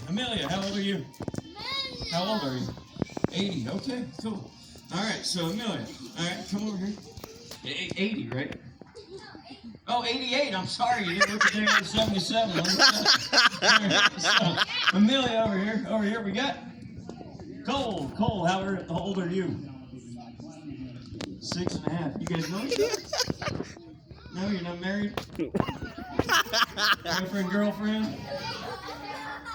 Amelia, how old are you? How old are you? 80. Okay, cool. All right, so Amelia, all right, come over here. 80, right? Oh, 88. I'm sorry, you didn't look at there. 77. All right, so Amelia, over here, we got Cole. Cole, how old are you? 6.5. You guys know each other? No, you're not married? Boyfriend, girlfriend?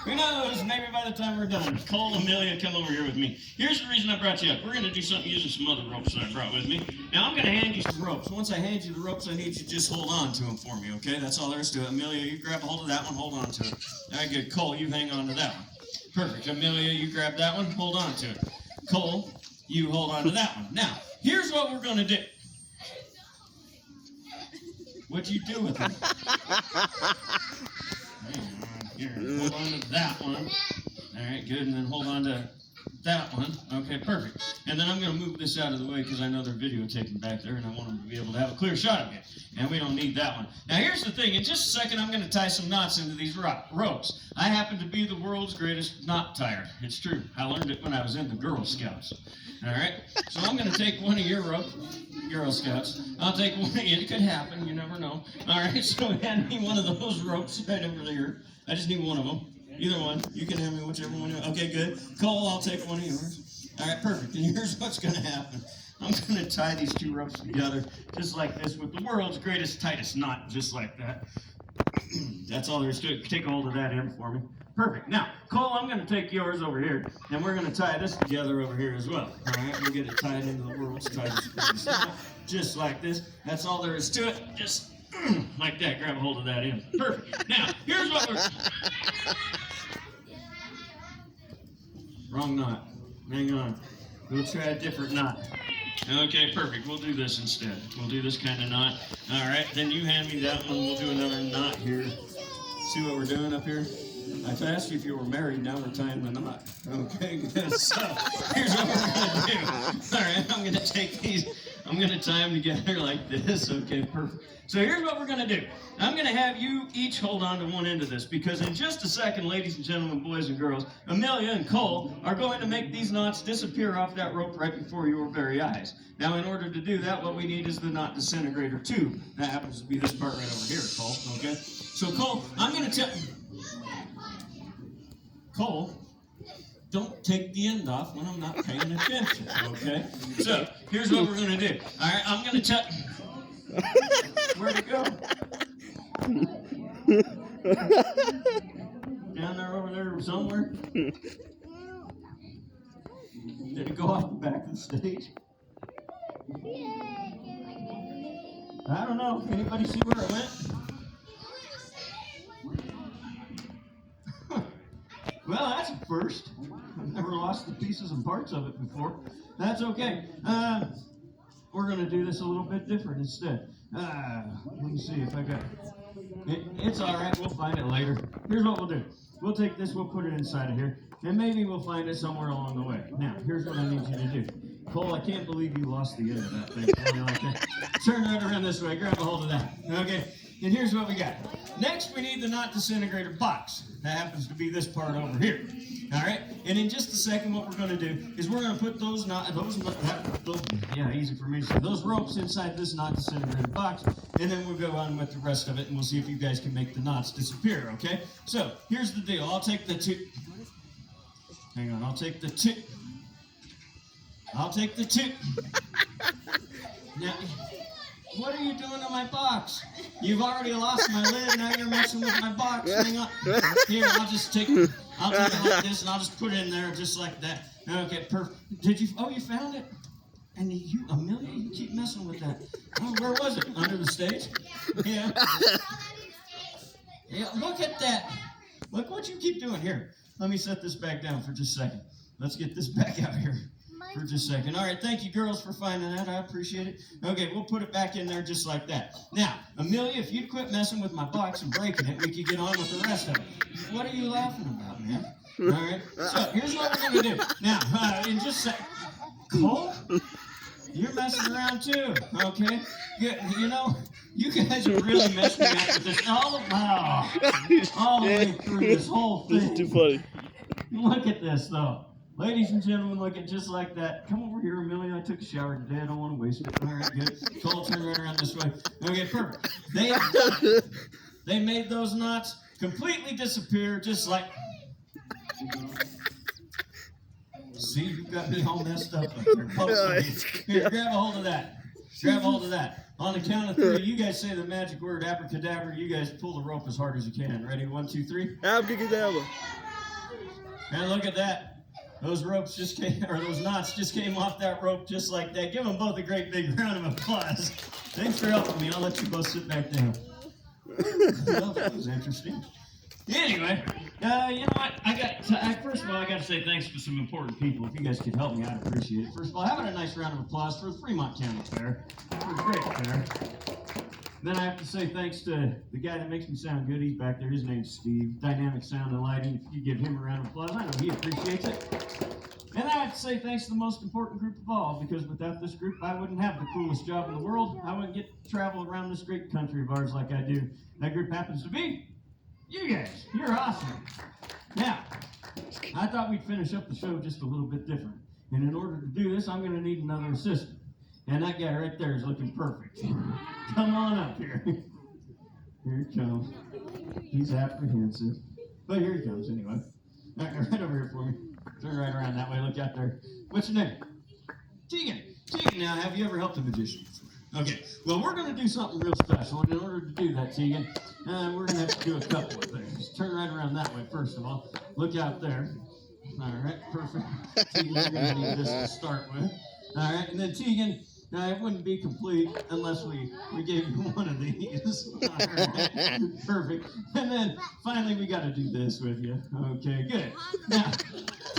Who knows? Maybe by the time we're done. Cole, Amelia, come over here with me. Here's the reason I brought you up. We're going to do something using some other ropes that I brought with me. Now, I'm going to hand you some ropes. Once I hand you the ropes, I need you to just hold on to them for me, okay? That's all there is to it. Amelia, you grab a hold of that one, hold on to it. All right, good. Cole, you hang on to that one. Perfect. Amelia, you grab that one, hold on to it. Cole, you hold on to that one. Now, here's what we're going to do. What'd you do with it? Here, hold on to that one. All right, good. And then hold on to that one. Okay, perfect. And then I'm going to move this out of the way because I know they're videotaping back there, and I want them to be able to have a clear shot of it. And we don't need that one. Now, here's the thing. In just a second, I'm going to tie some knots into these ropes. I happen to be the world's greatest knot tire. It's true. I learned it when I was in the Girl Scouts. All right? So I'm going to take one of your ropes. Girl Scouts. I'll take one. It could happen. You never know. All right, so hand me one of those ropes right over there. I just need one of them. Either one. You can hand me whichever one you want. Okay, good. Cole, I'll take one of yours. All right, perfect. And here's what's going to happen. I'm going to tie these two ropes together just like this with the world's greatest, tightest knot, just like that. That's all there is to it. Take a hold of that end for me. Perfect. Now, Cole, I'm going to take yours over here, and we're going to tie this together over here as well. All right, we'll get it tied into the world's tightest knot, just like this. That's all there is to it. Just like that. Grab a hold of that end. Perfect. Now, here's what we're... Wrong knot. Hang on. We'll try a different knot. Okay, perfect. We'll do this instead. We'll do this kind of knot. All right, then you hand me that one. We'll do another knot here. See what we're doing up here? I asked you if you were married. Now we're tying the knot. Okay, good. So here's what we're going to do. All right, I'm going to take these. I'm going to tie them together like this. Okay, perfect. So here's what we're going to do. I'm going to have you each hold on to one end of this because in just a second, ladies and gentlemen, boys and girls, Amelia and Cole are going to make these knots disappear off that rope right before your very eyes. Now, in order to do that, what we need is the knot disintegrator tube. That happens to be this part right over here, Cole. Okay? So, Cole, I'm going to tell... Cole, don't take the end off when I'm not paying attention, okay? So, here's what we're going to do. All right, I'm going to tell... Where'd it go? Down there, over there, somewhere? Did it go off the back of the stage? I don't know. Anybody see where it went? Well, that's a first. I've never lost the pieces and parts of it before. That's okay. We're going to do this a little bit different instead. Let me see if I got it. It's all right. We'll find it later. Here's what we'll do. We'll take this. We'll put it inside of here. And maybe we'll find it somewhere along the way. Now, here's what I need you to do. Cole, I can't believe you lost the end of that thing. Like that. Turn right around this way. Grab a hold of that. Okay? And here's what we got. Next, we need the knot disintegrator box. That happens to be this part over here. All right? And in just a second, what we're going to do is we're going to put those easy for me to say, those ropes inside this knot disintegrator box, and then we'll go on with the rest of it, and we'll see if you guys can make the knots disappear, okay? So, here's the deal. I'll take the two. Hang on. I'll take the two. Now, what are you doing to my box? You've already lost my lid, now you're messing with my box. Hang on. Here, I'll take it like this, and I'll just put it in there just like that. Okay, perfect. You found it? And you, Amelia, you keep messing with that. Oh, where was it? Under the stage? Yeah. Yeah, look at that. Look what you keep doing. Here, let me set this back down for just a second. Let's get this back out here. For just a second. All right, thank you, girls, for finding that. I appreciate it. Okay, we'll put it back in there just like that. Now, Amelia, if you'd quit messing with my box and breaking it, we could get on with the rest of it. What are you laughing about, man? All right, so here's what we're going to do. Now, in just a second. Cole? You're messing around too, okay? You know, you guys are really messing me up with this all the way through this whole thing. This is too funny. Look at this, though. Ladies and gentlemen, look at just like that. Come over here, Amelia. I took a shower today. I don't want to waste it. All right, good. Cole, turn right around this way. Okay, perfect. They made those knots completely disappear, just like... See, you got me all messed up. Here, grab a hold of that. Grab a hold of that. On the count of 3, you guys say the magic word abracadabra. You guys pull the rope as hard as you can. Ready? 1, 2, 3. Abracadabra. And look at that. Those ropes just came, or those knots just came off that rope just like that. Give them both a great big round of applause. Thanks for helping me. I'll let you both sit back down. Well, that was interesting. Anyway, you know what? First of all, I got to say thanks to some important people. If you guys could help me, I'd appreciate it. First of all, having a nice round of applause for the Fremont County Fair. It was a great fair. Then I have to say thanks to the guy that makes me sound good. He's back there. His name's Steve. Dynamic Sound and Lighting. If you give him a round of applause, I know he appreciates it. And I have to say thanks to the most important group of all, because without this group, I wouldn't have the coolest job in the world. I wouldn't get to travel around this great country of ours like I do. That group happens to be you guys. You're awesome. Now, I thought we'd finish up the show just a little bit different. And in order to do this, I'm going to need another assistant. And that guy right there is looking perfect. Come on up here. Here he comes. He's apprehensive. But here he comes anyway. All right, right over here for me. Turn right around that way. Look out there. What's your name? Tegan. Tegan, now, have you ever helped a magician before? Okay. Well, we're going to do something real special. And in order to do that, Tegan, we're going to have to do a couple of things. Turn right around that way, first of all. Look out there. All right, perfect. Tegan, you're going to need this to start with. All right, and then Tegan, it wouldn't be complete unless we gave you one of these. All right, perfect. And then finally, we got to do this with you. Okay, good. Now,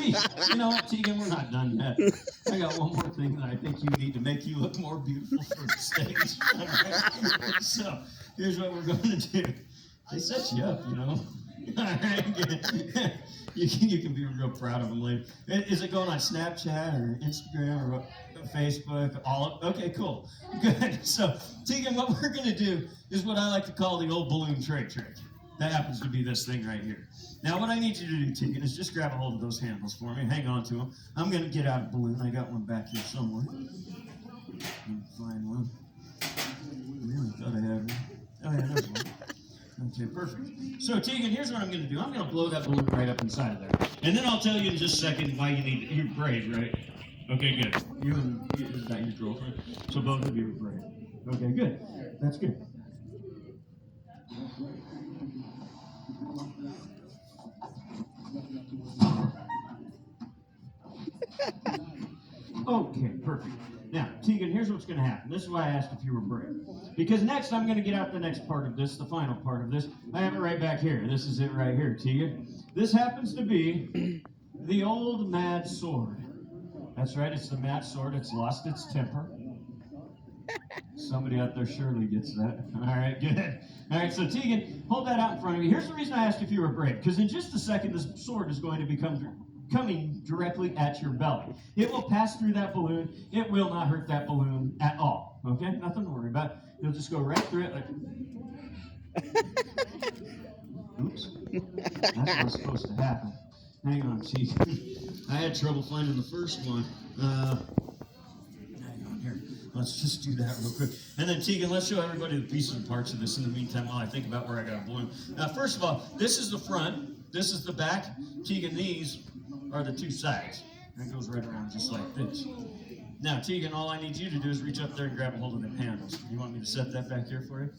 you know what, Tegan, we're not done yet. I got one more thing that I think you need to make you look more beautiful for the stage. All right? So here's what we're going to do. They set you up, you know. All right, good. You can be real proud of them later. Is it going on Snapchat or Instagram or Facebook? Okay, cool. Good. So, Tegan, what we're going to do is what I like to call the old balloon tray trick. That happens to be this thing right here. Now, what I need you to do, Tegan, is just grab a hold of those handles for me. Hang on to them. I'm going to get out a balloon. I got one back here somewhere. Let me find one. I really thought I had one. Oh, yeah, there's one. Okay, perfect. So, Tegan, here's what I'm going to do. I'm going to blow that balloon right up inside of there. And then I'll tell you in just a second why you need it. You're brave, right? Okay, good. Is that your girlfriend? So both of you are brave. Okay, good. That's good. Okay, perfect. Now, Tegan, here's what's going to happen. This is why I asked if you were brave. Because next, I'm going to get out the next part of this, the final part of this. I have it right back here. This is it right here, Tegan. This happens to be the old mad sword. That's right, it's the mad sword. It's lost its temper. Somebody out there surely gets that. All right, good. All right, so Tegan, hold that out in front of you. Here's the reason I asked if you were brave. Because in just a second, this sword is going to be coming directly at your belly. It will pass through that balloon. It will not hurt that balloon at all. Okay? Nothing to worry about. It'll just go right through it like... Oops. That's what's supposed to happen. Hang on, Tegan. I had trouble finding the first one. Hang on here. Let's just do that real quick. And then, Tegan, let's show everybody the pieces and parts of this in the meantime while I think about where I got a balloon. Now, first of all, this is the front. This is the back. Tegan, these are the two sides. And it goes right around just like this. Now, Tegan, all I need you to do is reach up there and grab a hold of the handles. You want me to set that back here for you?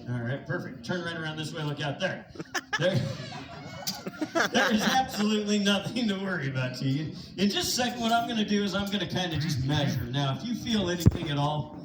All right, perfect. Turn right around this way. Look out there. There is absolutely nothing to worry about, Tegan. In just a second, what I'm going to do is I'm going to kind of just measure. Now, if you feel anything at all